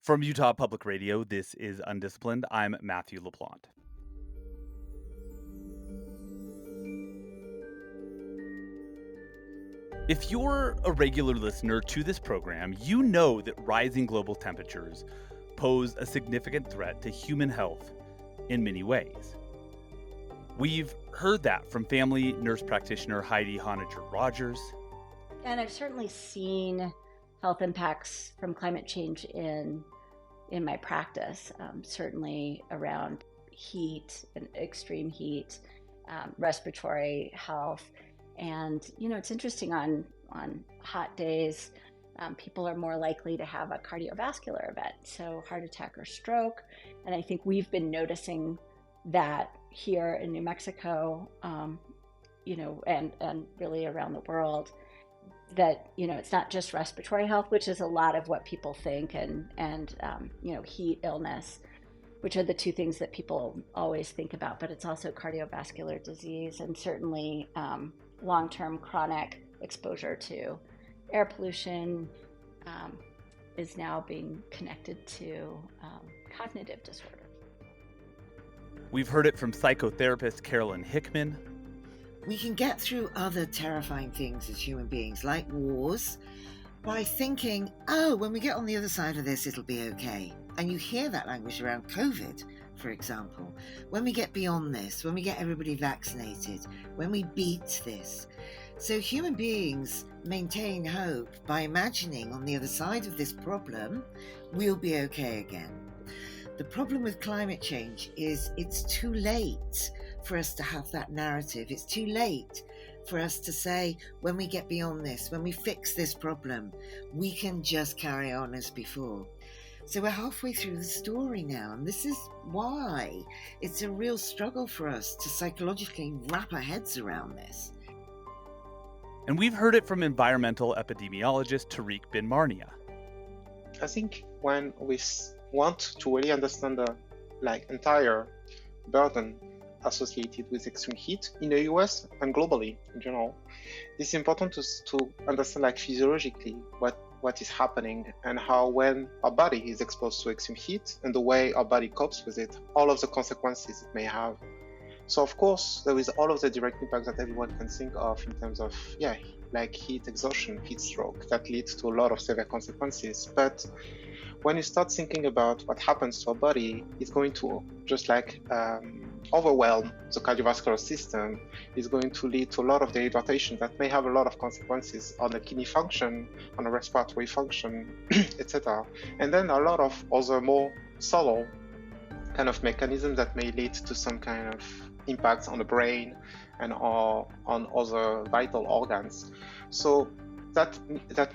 From Utah Public Radio, this is Undisciplined. I'm Matthew LaPlante. If you're a regular listener to this program, you know that rising global temperatures pose a significant threat to human health in many ways. We've heard that from family nurse practitioner Heidi Honager Rogers. And I've certainly seen health impacts from climate change in my practice, certainly around heat and extreme heat, respiratory health. And, it's interesting on hot days, people are more likely to have a cardiovascular event, so heart attack or stroke. And I think we've been noticing that here in New Mexico, and really around the world, that it's not just respiratory health, which is a lot of what people think, and heat, illness, which are the two things that people always think about, but it's also cardiovascular disease, and certainly long-term chronic exposure to air pollution is now being connected to cognitive disorders. We've heard it from psychotherapist Carolyn Hickman. We can get through other terrifying things as human beings, like wars, by thinking, when we get on the other side of this, it'll be okay. And you hear that language around COVID, for example. When we get beyond this, when we get everybody vaccinated, when we beat this. So human beings maintain hope by imagining on the other side of this problem, we'll be okay again. The problem with climate change is it's too late for us to have that narrative. It's too late for us to say, when we get beyond this, when we fix this problem, we can just carry on as before. So we're halfway through the story now, and this is why it's a real struggle for us to psychologically wrap our heads around this. And we've heard it from environmental epidemiologist Tariq Bin-Marnia. I think when we want to really understand the entire burden associated with extreme heat in the US and globally in general, it's important to understand physiologically what is happening and how, when our body is exposed to extreme heat and the way our body copes with it, all of the consequences it may have. So of course there is all of the direct impacts that everyone can think of in terms of heat exhaustion, heat stroke, that leads to a lot of severe consequences. But when you start thinking about what happens to our body, it's going to just overwhelm the cardiovascular system. It's going to lead to a lot of dehydration that may have a lot of consequences on the kidney function, on the respiratory function, etc. And then a lot of other more subtle kind of mechanisms that may lead to some kind of impacts on the brain and on other vital organs. So that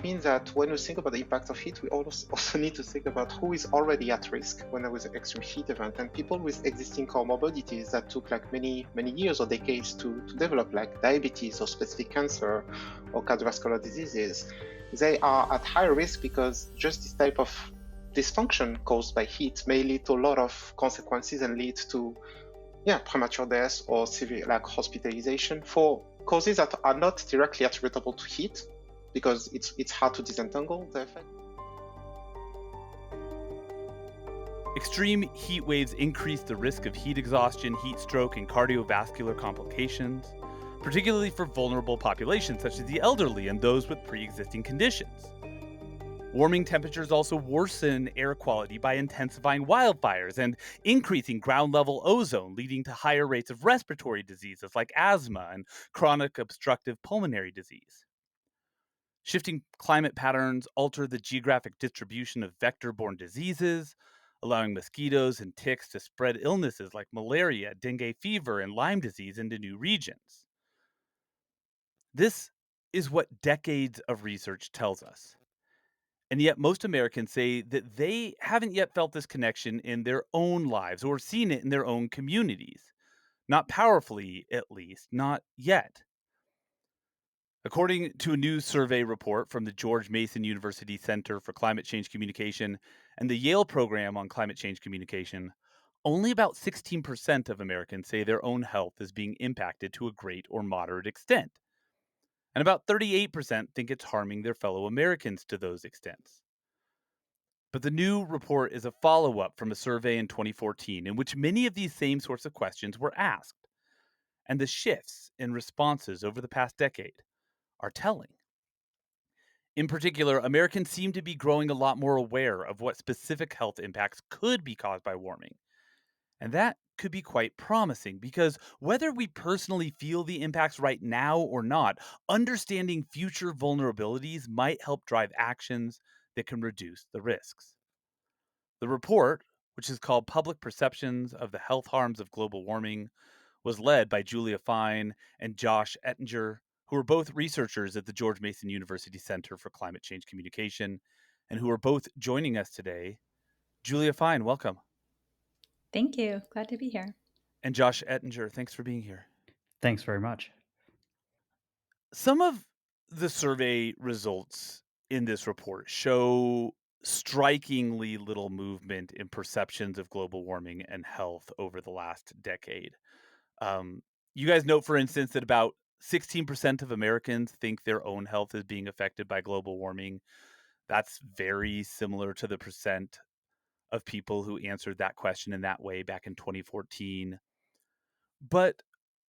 means that when we think about the impact of heat, we also need to think about who is already at risk when there was an extreme heat event. And people with existing comorbidities that took many years or decades to develop, like diabetes or specific cancer or cardiovascular diseases, they are at higher risk because just this type of dysfunction caused by heat may lead to a lot of consequences and lead to premature death or severe hospitalization for causes that are not directly attributable to heat, because it's hard to disentangle the effect. Extreme heat waves increase the risk of heat exhaustion, heat stroke, and cardiovascular complications, particularly for vulnerable populations such as the elderly and those with pre-existing conditions. Warming temperatures also worsen air quality by intensifying wildfires and increasing ground-level ozone, leading to higher rates of respiratory diseases like asthma and chronic obstructive pulmonary disease. Shifting climate patterns alter the geographic distribution of vector-borne diseases, allowing mosquitoes and ticks to spread illnesses like malaria, dengue fever, and Lyme disease into new regions. This is what decades of research tells us. And yet most Americans say that they haven't yet felt this connection in their own lives or seen it in their own communities. Not powerfully, at least, not yet. According to a new survey report from the George Mason University Center for Climate Change Communication and the Yale Program on Climate Change Communication, only about 16% of Americans say their own health is being impacted to a great or moderate extent. And about 38% think it's harming their fellow Americans to those extents. But the new report is a follow up from a survey in 2014 in which many of these same sorts of questions were asked. And the shifts in responses over the past decade are telling. In particular, Americans seem to be growing a lot more aware of what specific health impacts could be caused by warming. And that could be quite promising because whether we personally feel the impacts right now or not, understanding future vulnerabilities might help drive actions that can reduce the risks. The report, which is called Public Perceptions of the Health Harms of Global Warming, was led by Julia Fine and Josh Ettinger, who are both researchers at the George Mason University Center for Climate Change Communication, and who are both joining us today. Julia Fine, welcome. Thank you. Glad to be here. And Josh Ettinger, thanks for being here. Thanks very much. Some of the survey results in this report show strikingly little movement in perceptions of global warming and health over the last decade. Um, you guys note, for instance, that about 16% of Americans think their own health is being affected by global warming. That's very similar to the percent of people who answered that question in that way back in 2014. But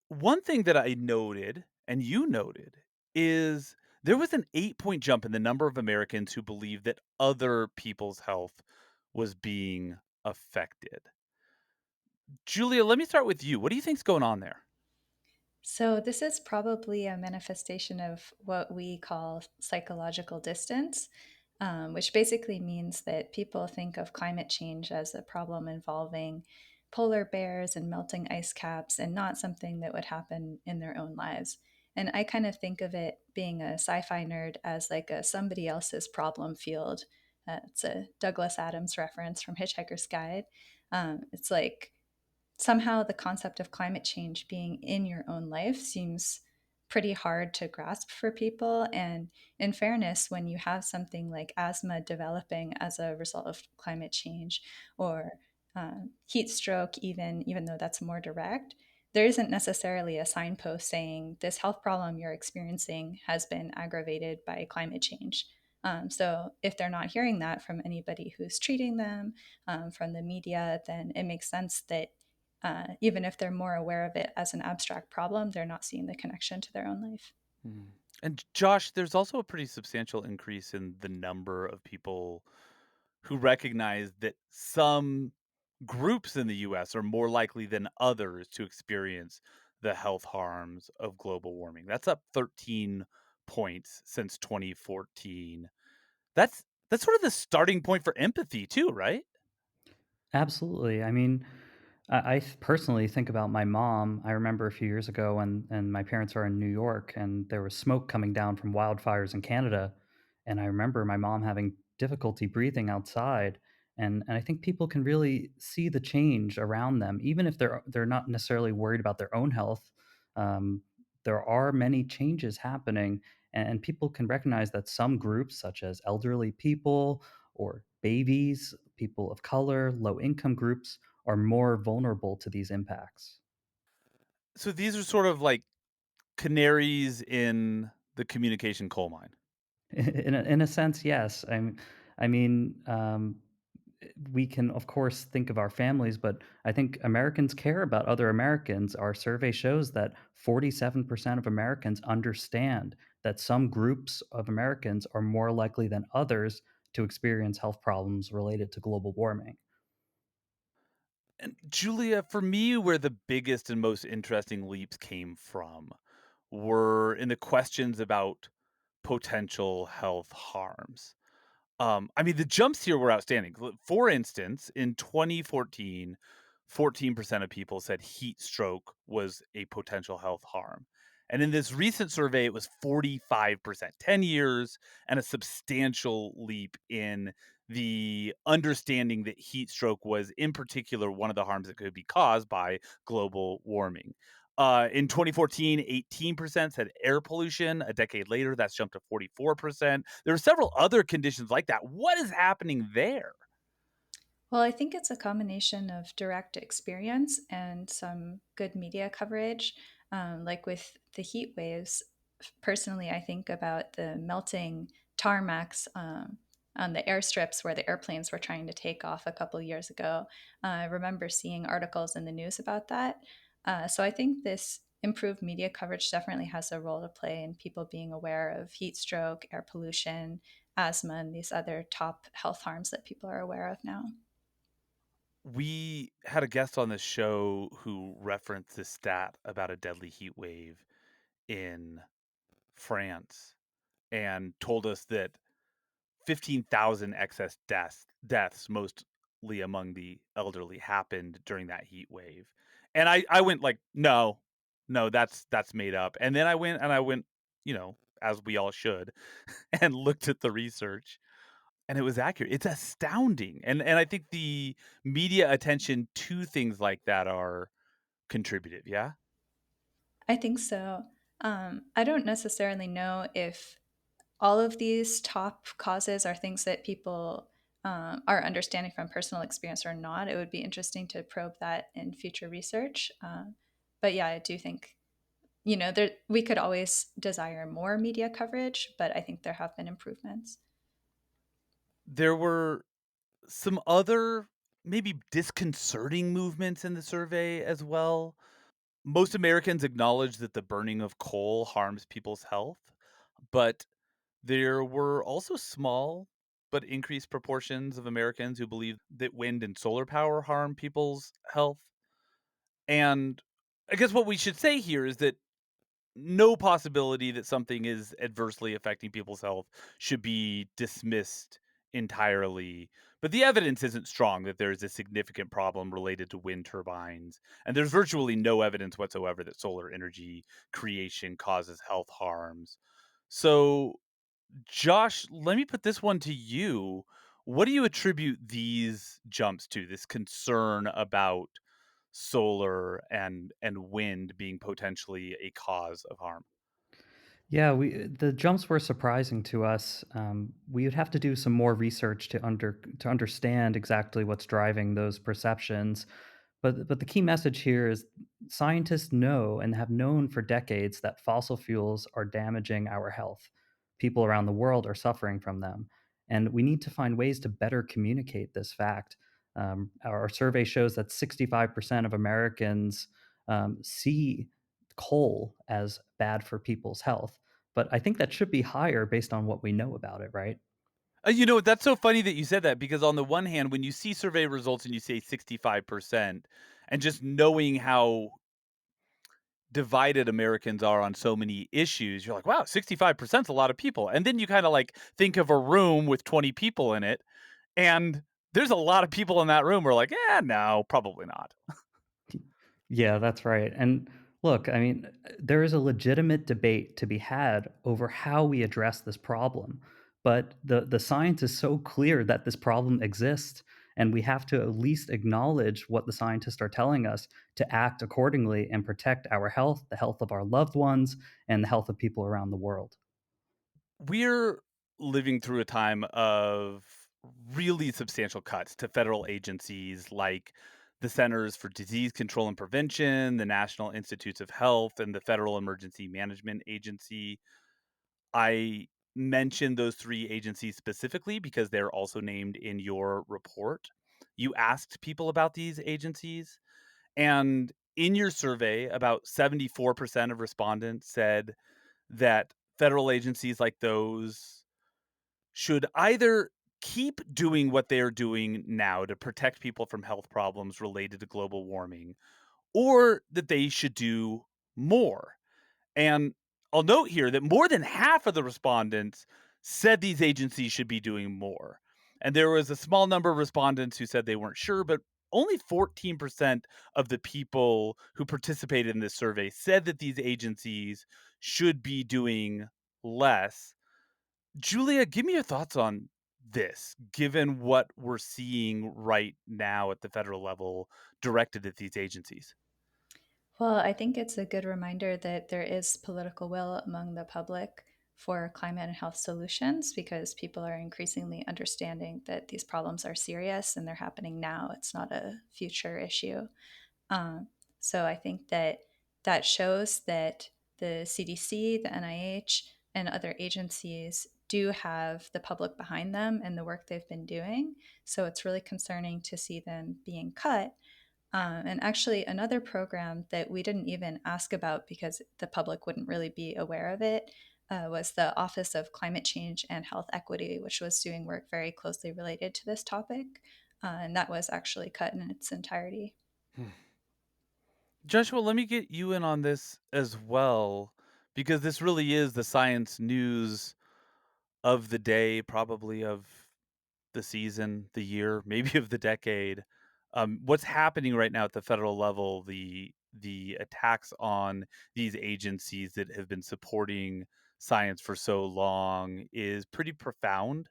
one thing that I noted, and you noted, is there was an 8-point jump in the number of Americans who believe that other people's health was being affected. Julia, let me start with you. What do you think's going on there? So, this is probably a manifestation of what we call psychological distance, which basically means that people think of climate change as a problem involving polar bears and melting ice caps and not something that would happen in their own lives. And I kind of think of it, being a sci fi nerd, as like a somebody else's problem field. It's a Douglas Adams reference from Hitchhiker's Guide. It's like somehow the concept of climate change being in your own life seems pretty hard to grasp for people. And in fairness, when you have something like asthma developing as a result of climate change, or heat stroke, even though that's more direct, there isn't necessarily a signpost saying this health problem you're experiencing has been aggravated by climate change. So if they're not hearing that from anybody who's treating them, from the media, then it makes sense that even if they're more aware of it as an abstract problem, they're not seeing the connection to their own life. Mhm. And Josh, there's also a pretty substantial increase in the number of people who recognize that some groups in the US are more likely than others to experience the health harms of global warming. That's up 13 points since 2014. That's sort of the starting point for empathy too, right? Absolutely. I mean, personally think about my mom. I remember a few years ago when and my parents are in New York and there was smoke coming down from wildfires in Canada. And I remember my mom having difficulty breathing outside. And I think people can really see the change around them, even if they're not necessarily worried about their own health. Um, there are many changes happening, and people can recognize that some groups, such as elderly people or babies, people of color, low income groups, are more vulnerable to these impacts. So these are sort of like canaries in the communication coal mine. In a sense, yes. I mean, we can, of course, think of our families, but I think Americans care about other Americans. Our survey shows that 47% of Americans understand that some groups of Americans are more likely than others to experience health problems related to global warming. And Julia, for me, where the biggest and most interesting leaps came from were in the questions about potential health harms. I mean, the jumps here were outstanding. For instance, in 2014, 14% of people said heat stroke was a potential health harm. And in this recent survey, it was 45%, 10 years, and a substantial leap in the understanding that heat stroke was, in particular, one of the harms that could be caused by global warming. In 2014, 18% said air pollution. A decade later, that's jumped to 44%. There are several other conditions like that. What is happening there? Well, I think it's a combination of direct experience and some good media coverage. Like with the heat waves, personally, I think about the melting tarmacs on the airstrips where the airplanes were trying to take off a couple years ago. I remember seeing articles in the news about that. So I think this improved media coverage definitely has a role to play in people being aware of heat stroke, air pollution, asthma, and these other top health harms that people are aware of now. We had a guest on this show who referenced this stat about a deadly heat wave in France and told us that 15,000 excess deaths, mostly among the elderly, happened during that heat wave. And I went like, no, no, that's made up. And then I went, as we all should, and looked at the research, and it was accurate. It's astounding. And I think the media attention to things like that are contributive. Yeah. I think so. I don't necessarily know if all of these top causes are things that people are understanding from personal experience or not. It would be interesting to probe that in future research. But yeah, I do think we could always desire more media coverage, but I think there have been improvements. There were some other maybe disconcerting movements in the survey as well. Most Americans acknowledge that the burning of coal harms people's health, but there were also small but increased proportions of Americans who believe that wind and solar power harm people's health. And I guess what we should say here is that no possibility that something is adversely affecting people's health should be dismissed entirely. But the evidence isn't strong that there is a significant problem related to wind turbines. And there's virtually no evidence whatsoever that solar energy creation causes health harms. So, Josh, let me put this one to you. What do you attribute these jumps to, this concern about solar and wind being potentially a cause of harm? Yeah, the jumps were surprising to us. We would have to do some more research to understand exactly what's driving those perceptions. But the key message here is scientists know and have known for decades that fossil fuels are damaging our health. People around the world are suffering from them, and we need to find ways to better communicate this fact. Our survey shows that 65% of Americans see coal as bad for people's health, but I think that should be higher based on what we know about it, right? That's so funny that you said that because on the one hand, when you see survey results and you say 65%, and just knowing how divided Americans are on so many issues, you're like, wow, 65% is a lot of people. And then you kind of like think of a room with 20 people in it, and there's a lot of people in that room who are like, yeah, no, probably not. Yeah, that's right. And look, I mean, there is a legitimate debate to be had over how we address this problem. But the science is so clear that this problem exists, and we have to at least acknowledge what the scientists are telling us to act accordingly and protect our health, the health of our loved ones, and the health of people around the world. We're living through a time of really substantial cuts to federal agencies like the Centers for Disease Control and Prevention, the National Institutes of Health, and the Federal Emergency Management Agency. I mentioned those three agencies specifically because they're also named in your report. You asked people about these agencies, and in your survey, about 74% of respondents said that federal agencies like those should either keep doing what they are doing now to protect people from health problems related to global warming, or that they should do more. And I'll note here that more than half of the respondents said these agencies should be doing more. And there was a small number of respondents who said they weren't sure, but only 14% of the people who participated in this survey said that these agencies should be doing less. Julia, give me your thoughts on this, given what we're seeing right now at the federal level directed at these agencies. Well, I think it's a good reminder that there is political will among the public for climate and health solutions because people are increasingly understanding that these problems are serious and they're happening now. It's not a future issue. Um, so I think that that shows that the CDC, the NIH, and other agencies do have the public behind them and the work they've been doing. So it's really concerning to see them being cut. And actually, another program that we didn't even ask about because the public wouldn't really be aware of it was the Office of Climate Change and Health Equity, which was doing work very closely related to this topic. And that was actually cut in its entirety. Hmm. Joshua, let me get you in on this as well, because this really is the science news of the day, probably of the season, the year, maybe of the decade. What's happening right now at the federal level, the attacks on these agencies that have been supporting science for so long is pretty profound.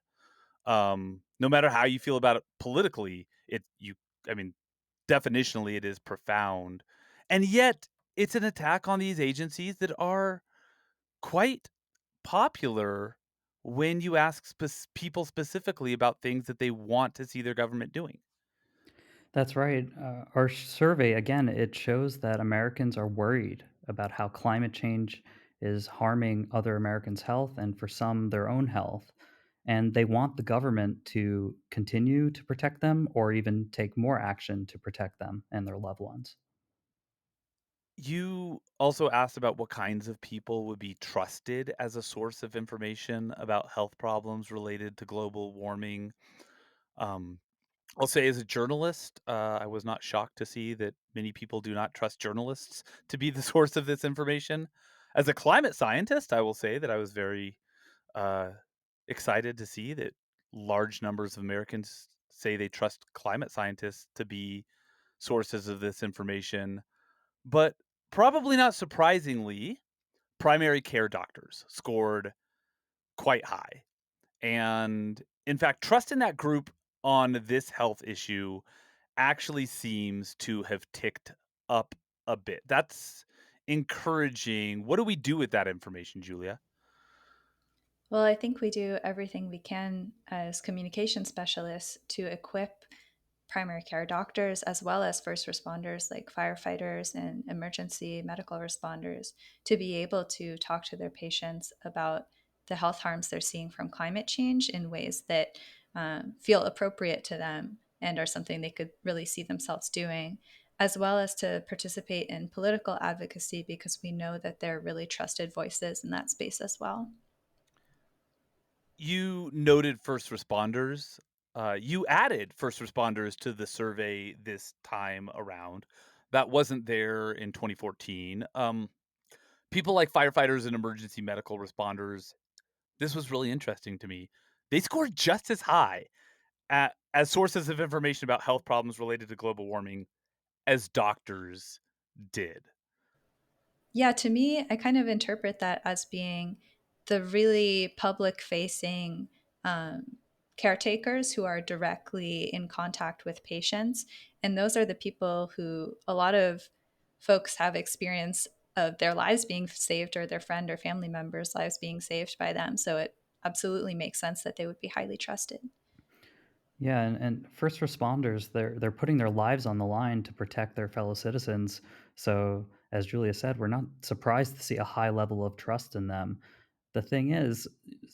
No matter how you feel about it politically, I mean, definitionally, it is profound, and yet it's an attack on these agencies that are quite popular when you ask people specifically about things that they want to see their government doing. That's right. Our survey, again, it shows that Americans are worried about how climate change is harming other Americans' health and for some, their own health. And they want the government to continue to protect them or even take more action to protect them and their loved ones. You also asked about what kinds of people would be trusted as a source of information about health problems related to global warming. Um, I'll say, as a journalist, I was not shocked to see that many people do not trust journalists to be the source of this information. As a climate scientist, I will say that I was very uh, excited to see that large numbers of Americans say they trust climate scientists to be sources of this information. But probably not surprisingly, primary care doctors scored quite high. And in fact, trust in that group on this health issue actually seems to have ticked up a bit. That's encouraging. What do we do with that information, Julia? Well, I think we do everything we can as communication specialists to equip primary care doctors as well as first responders like firefighters and emergency medical responders to be able to talk to their patients about the health harms they're seeing from climate change in ways that feel appropriate to them and are something they could really see themselves doing, as well as to participate in political advocacy because we know that they're really trusted voices in that space as well. You noted first responders. You added first responders to the survey this time around. That wasn't there in 2014. People like firefighters and emergency medical responders, this was really interesting to me. They scored just as high as sources of information about health problems related to global warming as doctors did. Yeah, to me, I kind of interpret that as being the really public facing caretakers who are directly in contact with patients. And those are the people who a lot of folks have experience of their lives being saved or their friend or family members' lives being saved by them. So it absolutely makes sense that they would be highly trusted. Yeah, and first responders, they're putting their lives on the line to protect their fellow citizens. So, as Julia said, we're not surprised to see a high level of trust in them. The thing is,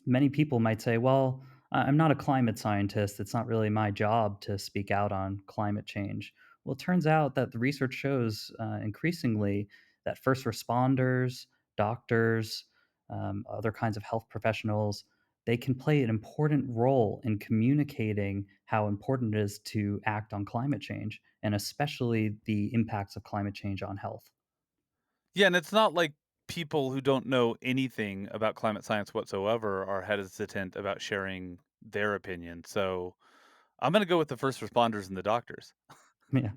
many people might say, "Well, I'm not a climate scientist. It's not really my job to speak out on climate change." Well, it turns out that the research shows increasingly that first responders, doctors, other kinds of health professionals, they can play an important role in communicating how important it is to act on climate change and especially the impacts of climate change on health. Yeah, and it's not like people who don't know anything about climate science whatsoever are hesitant about sharing their opinion. So I'm going to go with the first responders and the doctors. Yeah.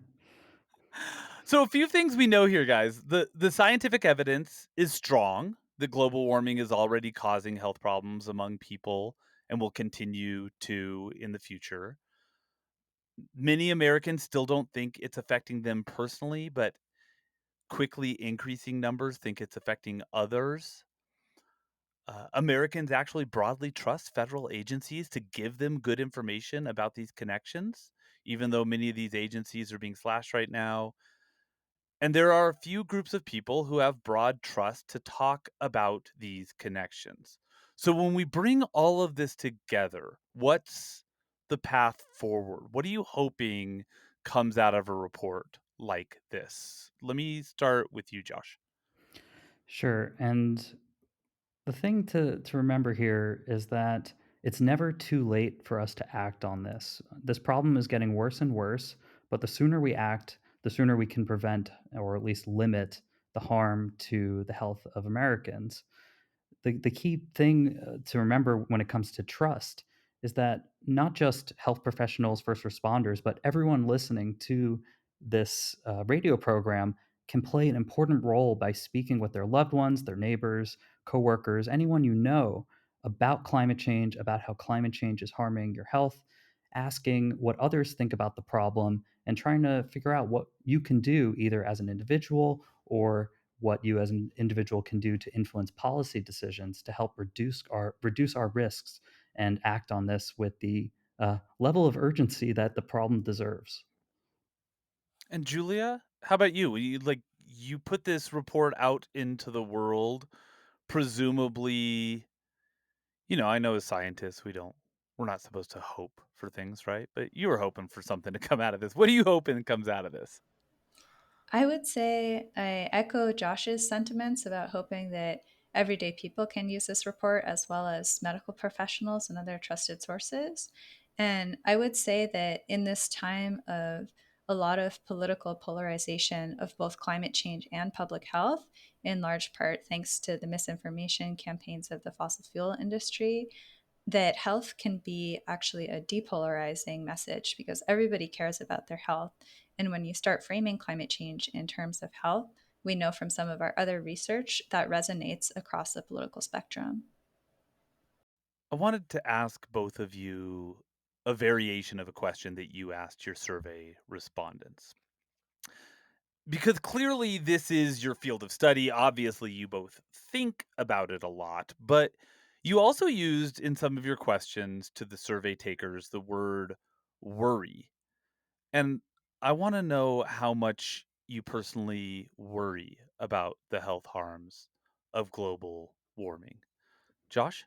So a few things we know here, guys. The scientific evidence is strong that global warming is already causing health problems among people and will continue to in the future. Many Americans still don't think it's affecting them personally, but quickly increasing numbers think it's affecting others. Americans actually broadly trust federal agencies to give them good information about these connections, even though many of these agencies are being slashed right now. And there are a few groups of people who have broad trust to talk about these connections. So when we bring all of this together, what's the path forward? What are you hoping comes out of a report like this? Let me start with you, Josh. Sure. And the thing to remember here is that it's never too late for us to act on this. This problem is getting worse and worse, but the sooner we act, the sooner we can prevent or at least limit the harm to the health of Americans. The key thing to remember when it comes to trust is that not just health professionals, first responders, but everyone listening to this radio program can play an important role by speaking with their loved ones, their neighbors, coworkers, anyone you know about climate change, about how climate change is harming your health, asking what others think about the problem, and trying to figure out what you can do either as an individual or what you as an individual can do to influence policy decisions to help reduce our risks and act on this with the level of urgency that the problem deserves. And Julia, how about you? You put this report out into the world, presumably, I know as scientists we're not supposed to hope for things, right? But you were hoping for something to come out of this. What are you hoping comes out of this? I would say I echo Josh's sentiments about hoping that everyday people can use this report as well as medical professionals and other trusted sources. And I would say that in this time of a lot of political polarization of both climate change and public health, in large part thanks to the misinformation campaigns of the fossil fuel industry, that health can be actually a depolarizing message because everybody cares about their health. And when you start framing climate change in terms of health, we know from some of our other research that resonates across the political spectrum. I wanted to ask both of you a variation of a question that you asked your survey respondents. Because clearly this is your field of study. Obviously, you both think about it a lot, but you also used in some of your questions to the survey takers the word worry. And I want to know how much you personally worry about the health harms of global warming. Josh?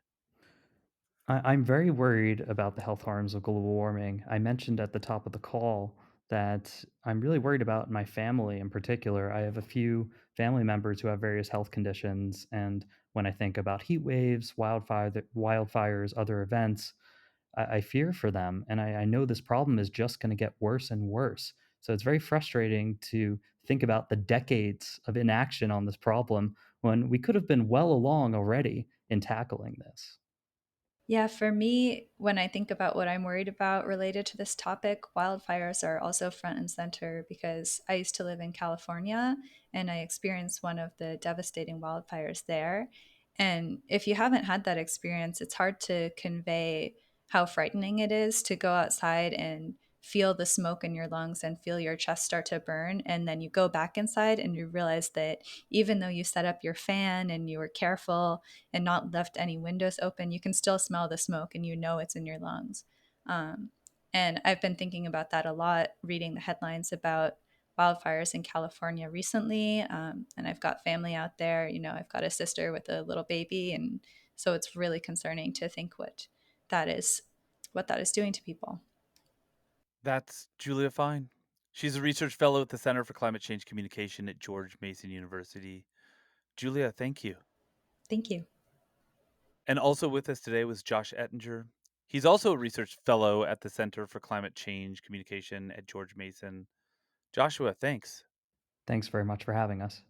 I'm very worried about the health harms of global warming. I mentioned at the top of the call that I'm really worried about my family in particular. I have a few family members who have various health conditions, and when I think about heat waves, wildfires, other events, I fear for them, and I know this problem is just going to get worse and worse. So it's very frustrating to think about the decades of inaction on this problem when we could have been well along already in tackling this. Yeah, for me, when I think about what I'm worried about related to this topic, wildfires are also front and center because I used to live in California and I experienced one of the devastating wildfires there. And if you haven't had that experience, it's hard to convey how frightening it is to go outside and feel the smoke in your lungs and feel your chest start to burn. And then you go back inside and you realize that even though you set up your fan and you were careful, and not left any windows open, you can still smell the smoke and you know it's in your lungs. Um, and I've been thinking about that a lot, reading the headlines about wildfires in California recently. And I've got family out there. I've got a sister with a little baby. And so it's really concerning to think that is what that is doing to people. That's Julia Fine. She's a research fellow at the Center for Climate Change Communication at George Mason University. Julia, thank you. Thank you. And also with us today was Josh Ettinger. He's also a research fellow at the Center for Climate Change Communication at George Mason. Joshua, thanks. Thanks very much for having us.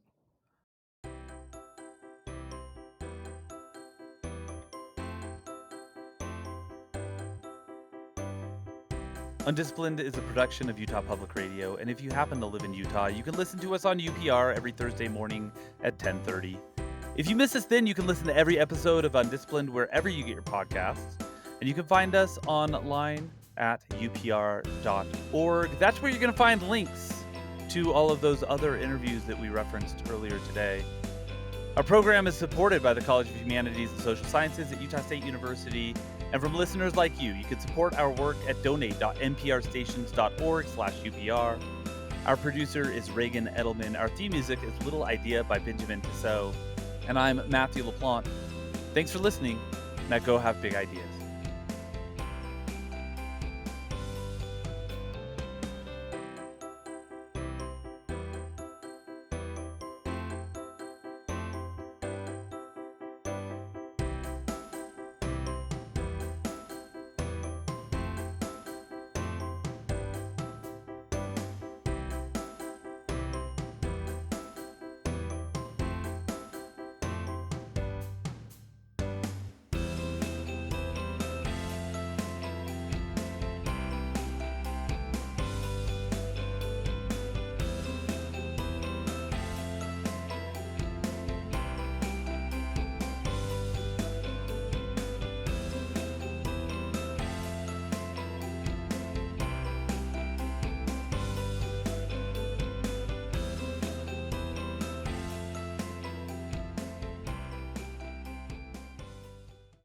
UnDisciplined is a production of Utah Public Radio, and if you happen to live in Utah, you can listen to us on UPR every Thursday morning at 10:30. If you miss us then, you can listen to every episode of UnDisciplined wherever you get your podcasts, and you can find us online at upr.org. That's where you're going to find links to all of those other interviews that we referenced earlier today. Our program is supported by the College of Humanities and Social Sciences at Utah State University. And from listeners like you can support our work at donate.nprstations.org/UPR. Our producer is Reagan Edelman. Our theme music is Little Idea by Benjamin Tissot. And I'm Matthew LaPlante. Thanks for listening. Now go have big ideas.